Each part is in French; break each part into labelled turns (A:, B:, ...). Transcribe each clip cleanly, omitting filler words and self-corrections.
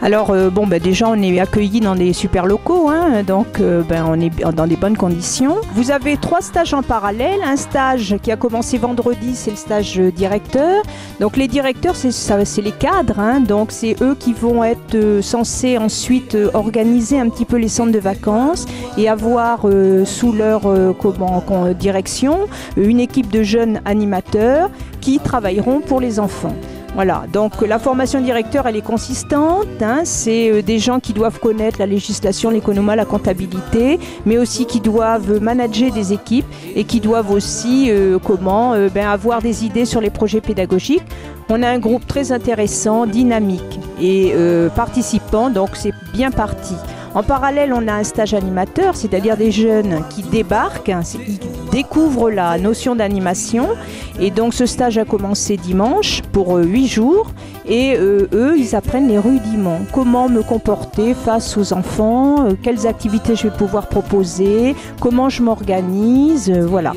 A: Alors, déjà, on est accueillis dans des super locaux, hein, donc on est dans des bonnes conditions. Vous avez 3 stages en parallèle. Un stage qui a commencé vendredi, c'est le stage directeur. Donc, les directeurs, c'est les cadres, hein, donc c'est eux qui vont être censés ensuite organiser un petit peu les centres de vacances et avoir sous leur direction une équipe de jeunes animateurs qui travailleront pour les enfants. Voilà, donc la formation directeur, elle est consistante, hein, c'est des gens qui doivent connaître la législation, l'économie, la comptabilité, mais aussi qui doivent manager des équipes et qui doivent aussi avoir des idées sur les projets pédagogiques. On a un groupe très intéressant, dynamique et participant, donc c'est bien parti. En parallèle, on a un stage animateur, c'est-à-dire des jeunes qui débarquent, ils découvrent la notion d'animation. Et donc ce stage a commencé dimanche pour 8 jours. Et eux, ils apprennent les rudiments. Comment me comporter face aux enfants, quelles activités je vais pouvoir proposer, comment je m'organise, voilà.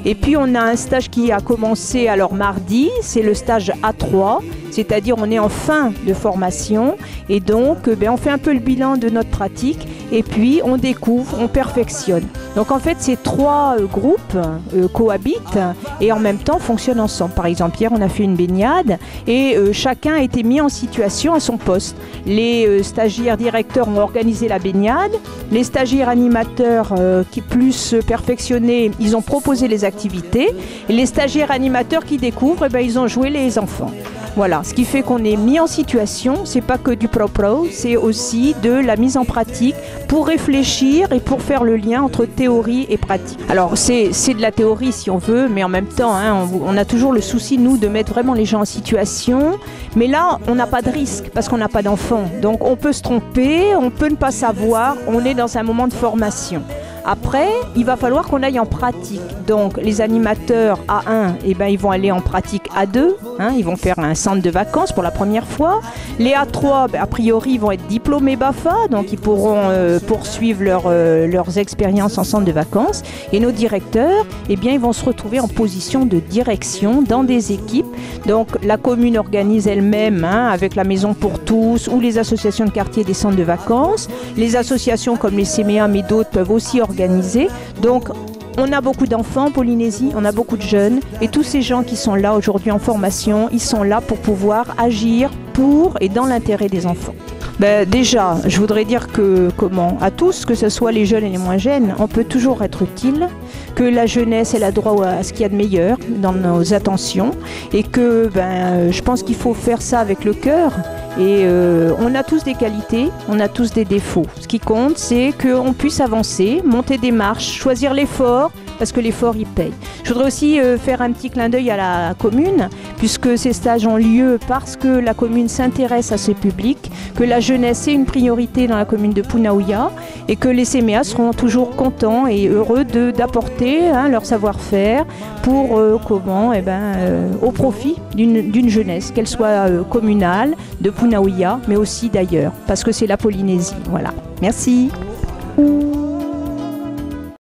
A: Et puis on a un stage qui a commencé alors mardi, c'est le stage A3. C'est-à-dire on est en fin de formation et donc on fait un peu le bilan de notre pratique et puis on découvre, on perfectionne. Donc en fait ces 3 groupes cohabitent et en même temps fonctionnent ensemble. Par exemple hier on a fait une baignade et chacun a été mis en situation à son poste. Les stagiaires directeurs ont organisé la baignade, les stagiaires animateurs qui plus perfectionnés, ils ont proposé les activités et les stagiaires animateurs qui découvrent, ils ont joué les enfants. Voilà, ce qui fait qu'on est mis en situation, c'est pas que du pro-pro, c'est aussi de la mise en pratique pour réfléchir et pour faire le lien entre théorie et pratique. Alors c'est de la théorie si on veut, mais en même temps, hein, on a toujours le souci, nous, de mettre vraiment les gens en situation. Mais là, on n'a pas de risque parce qu'on n'a pas d'enfants. Donc on peut se tromper, on peut ne pas savoir, on est dans un moment de formation. Après, il va falloir qu'on aille en pratique. Donc, les animateurs A1, ils vont aller en pratique A2. Hein, ils vont faire un centre de vacances pour la première fois. Les A3, a priori, ils vont être diplômés BAFA. Donc, ils pourront poursuivre leurs expériences en centre de vacances. Et nos directeurs, ils vont se retrouver en position de direction dans des équipes. Donc, la commune organise elle-même, hein, avec la Maison pour tous ou les associations de quartier des centres de vacances. Les associations comme les CMEA, mais d'autres peuvent aussi organiser. Donc, on a beaucoup d'enfants en Polynésie, on a beaucoup de jeunes et tous ces gens qui sont là aujourd'hui en formation, ils sont là pour pouvoir agir pour et dans l'intérêt des enfants. Déjà, je voudrais dire à tous, que ce soit les jeunes et les moins jeunes, on peut toujours être utile, que la jeunesse elle a droit à ce qu'il y a de meilleur dans nos attentions et que je pense qu'il faut faire ça avec le cœur. Et on a tous des qualités, on a tous des défauts. Ce qui compte, c'est qu'on puisse avancer, monter des marches, choisir l'effort, parce que l'effort, il paye. Je voudrais aussi faire un petit clin d'œil à la commune, puisque ces stages ont lieu parce que la commune s'intéresse à ce public, que la jeunesse est une priorité dans la commune de Punaouia, et que les CMEA seront toujours contents et heureux d'apporter leur savoir-faire pour au profit d'une jeunesse, qu'elle soit communale, de Punaouia, mais aussi d'ailleurs, parce que c'est la Polynésie. Voilà. Merci.